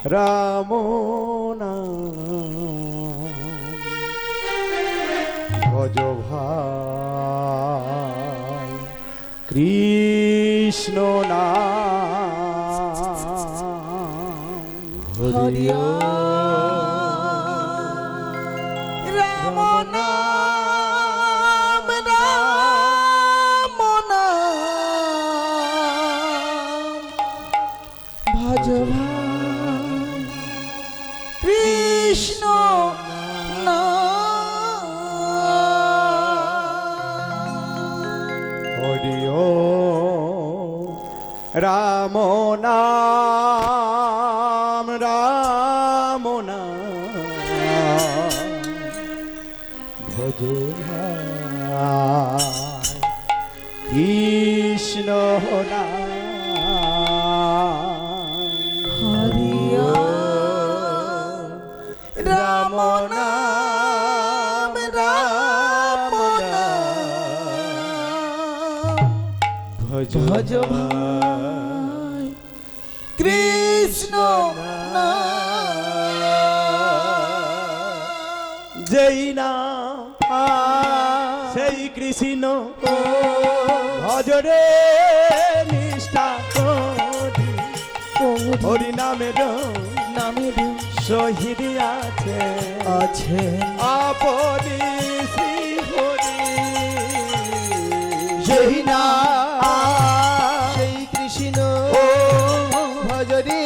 রাম নাম ভজ ভাই কৃষ্ণ নাম হরি রাম নাম রাম নাম ভজ ভাই কৃষ্ণ হরি রাম নাম রাম নাম ভজ ভাই কৃষ্ণ নাম হরি রাম নাম রাম নাম ভজ ভজ ভাই কৃষ্ণ নাম যেই না সেই কৃষ্ণ ভজরে নিষ্ঠা করি হরি নামের নামের শহীদ আছে আছে আপনি শ্রী হরি যেই না সেই কৃষ্ণ ভজরে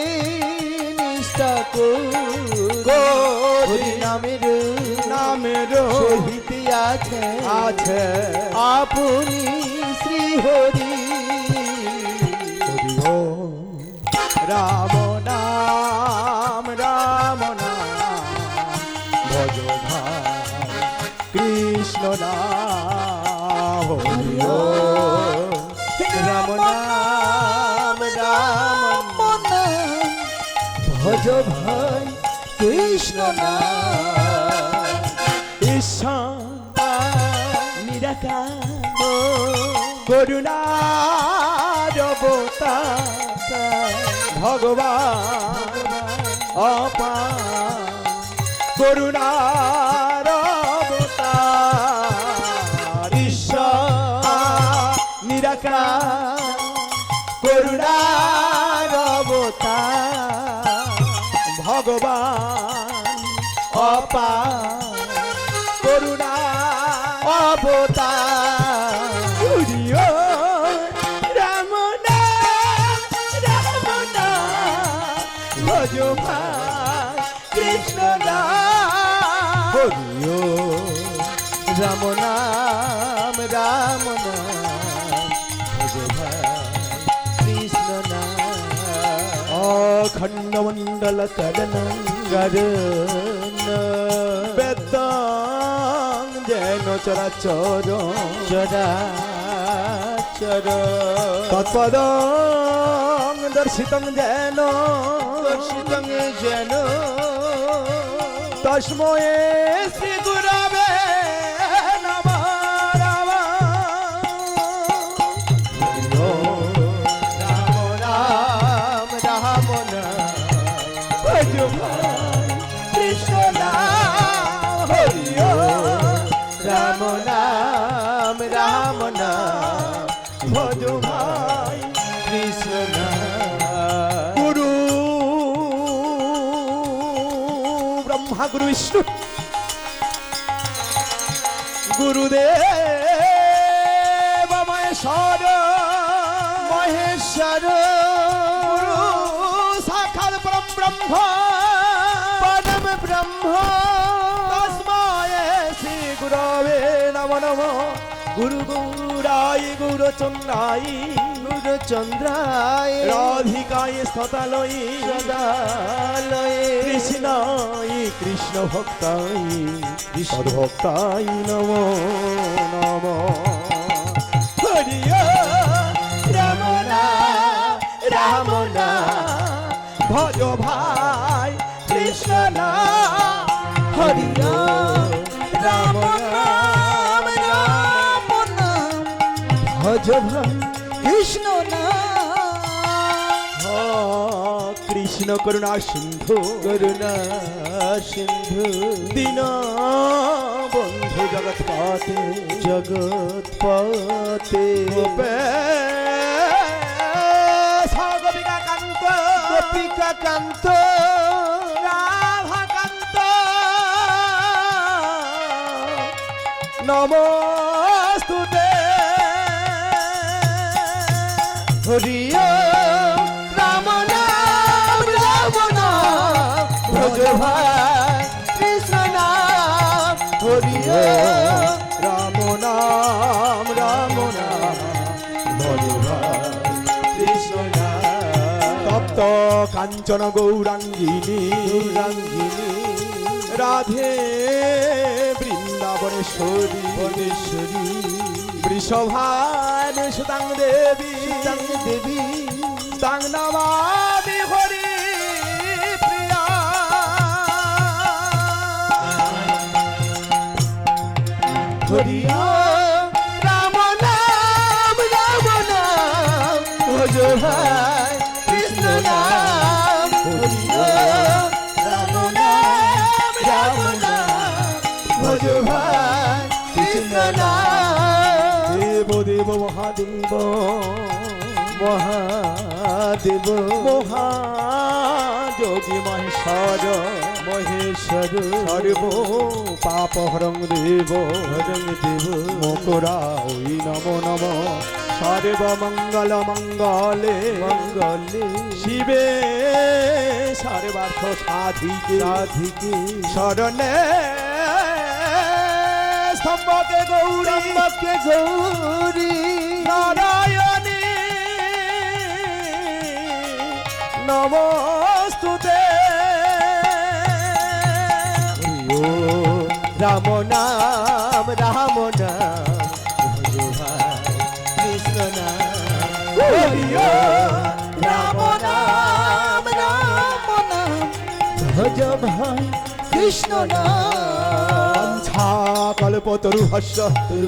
নিষ্ঠা করি নামের নামের সহিত আছে আছে আপনি শ্রী হরি হরি ও রাম নাম রাম নাম ভজ ভাই কৃষ্ণ নাম হরি ও রাম নাম রাম ভজ ভাই কৃষ্ণ নাম ঈশ্বর নিরাকার করুণার অবতার ভগবান অপার করুণার অবতার ঈশ্বর নিরাকার করুণার অবতার ভগবান অপার করুণা অবতার হরি ও রাম নাম ভজ ভাই কৃষ্ণ নাম হরি ও রাম নাম ভজ ভাই কৃষ্ণ নাম অখণ্ড মণ্ডল করণঙ্গর বেদাং যেন চরাচর চরাচর তৎপদং দর্শিতং যেন তস্ময়ে শ্রী গুরবে নমঃ রাম রাম ভজ ভাই কৃষ্ণ নাম হরি ও রাম নাম ভজ ভাই কৃষ্ণ নাম গুরু ব্রহ্মা গুরু বিষ্ণু গুরুদেব মহেশ্বর গুরু সাক্ষাৎ পরম ব্রহ্ম পরম ব্রহ্ম তস্মায় শ্রী গুরবে নমঃ নমঃ গুরু গৌরায় গৌরচন্দ্রায় রাধিকায় স্থতালয়ে কৃষ্ণায় কৃষ্ণ ভক্তায় সদ্ভক্তায় নমো নমঃ হরি ও রাম নাম ভজ ভাই কৃষ্ণ নাম হরি ও রাম নাম ভজ ভাই কৃষ্ণ নাম কৃষ্ণ করুণা সিন্ধু করুণা সিন্ধু দীন বন্ধু জগৎপতে জগৎপতে গোপিকা কান্ত গোপিকা কান্ত রাধা কান্ত নমস্তুতে হরি রাম নাম রাম নাম ভজ ভাই কৃষ্ণ নাম হরি রাম নাম রাম নাম ভগবান কৃষ্ণ নাম তপ্ত কাঞ্চন গৌরাঙ্গিনী রাঙ্গিনী রাধে বৃন্দাবনেশ্বরী বনেশ্বরী বৃষভান সুতাং দেবী সীতাং দেবী তাং নমামি হরি প্রিয়া হরি রাম নাম রাম নাম ভজ ভাই কৃষ্ণ নাম হরি রাম নাম রাম নাম ভজ ভাই কৃষ্ণ নাম দেব দেব মহাদেব মহাদেব মহাযোগী মহেশ্বর মহেশ্বর সর্ব পাপ হরং দেব হরং দেব মকরাই নম নম সর্ব মঙ্গল মঙ্গলে মঙ্গলে শিবে সর্বার্থ সাধিকে রাধিকে শরণে স্তম্ভকে গৌরী স্তম্ভকে গৌরী নারায়ণী নমস্তুতে ও রাম নাম রাম নাম ভজ ভাই কৃষ্ণ নাম হরি ও রাম নাম রাম নাম ভজ ভাই কৃষ্ণ নাম কল্পতরু হস্য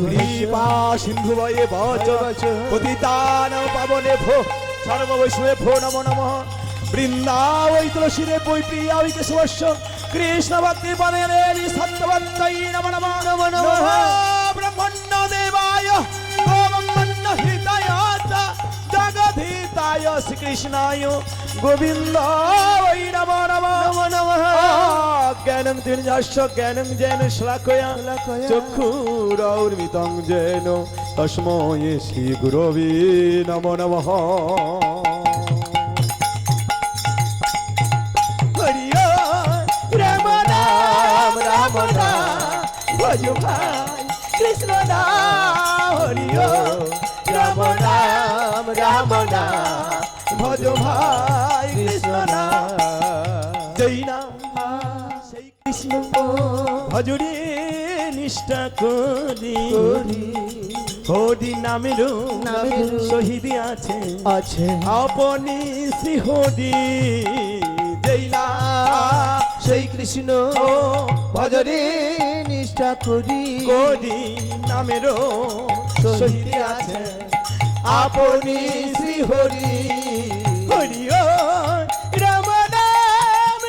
কৃপা সিন্ধু বয়ে বচ পতিতান পাবনে ভো সর্ববৈষ্ণবে ভো নমো নমঃ বৃন্দাবৈ তুলসীরে বৈ প্রিয়া ওই কেশবস্য কৃষ্ণ ভক্তি পদে রেলি সত্যবন্তৈ নমো নমঃ নমো নমঃ ব্রহ্মণ্য দেবায় গোবর্ধন হিতায় চ জগদ্ধিতায় শ্রীকৃষ্ণায় গোবিন্দ ওই নমো নমঃ নমো নমঃ জ্ঞানং তির্যস্য জ্ঞানং যেন শ্লাকয়া চক্ষুরৌর্মিতং যেন তস্मै শ্রী গুরবে নমো নমঃ হরি রাম নাম রাম নাম ভজ ভাই কৃষ্ণ নাম হরি রাম নাম রাম নাম ভজ ভাই কৃষ্ণ নাম জয় নাম সেই কৃষ্ণ ভজরে নিষ্ঠা করি করি হরি নামেরও নামেরও শহীদ আছে আছে আপনি শ্রী হরি জয় নাম সেই কৃষ্ণ ভজরে নিষ্ঠা করি করি নামেরও শহীদ আছে আপনি শ্রী হরি হরি ও রাম নাম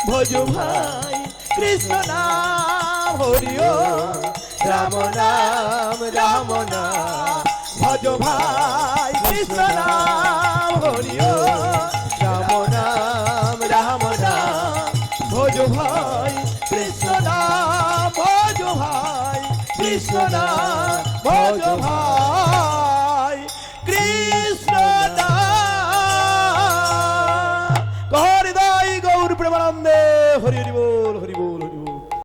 ভজ ভাই কৃষ্ণ নাম হরি ও রাম নাম রাম নাম ভজ ভাই কৃষ্ণ নাম হরি ও রাম নাম রাম নাম ভজ ভাই কৃষ্ণ নাম ভজ ভাই কৃষ্ণ নাম ভজ ভাই কৃষ্ণ নাম হরিদাই গৌর প্রেমানন্দে হরি হরি বল।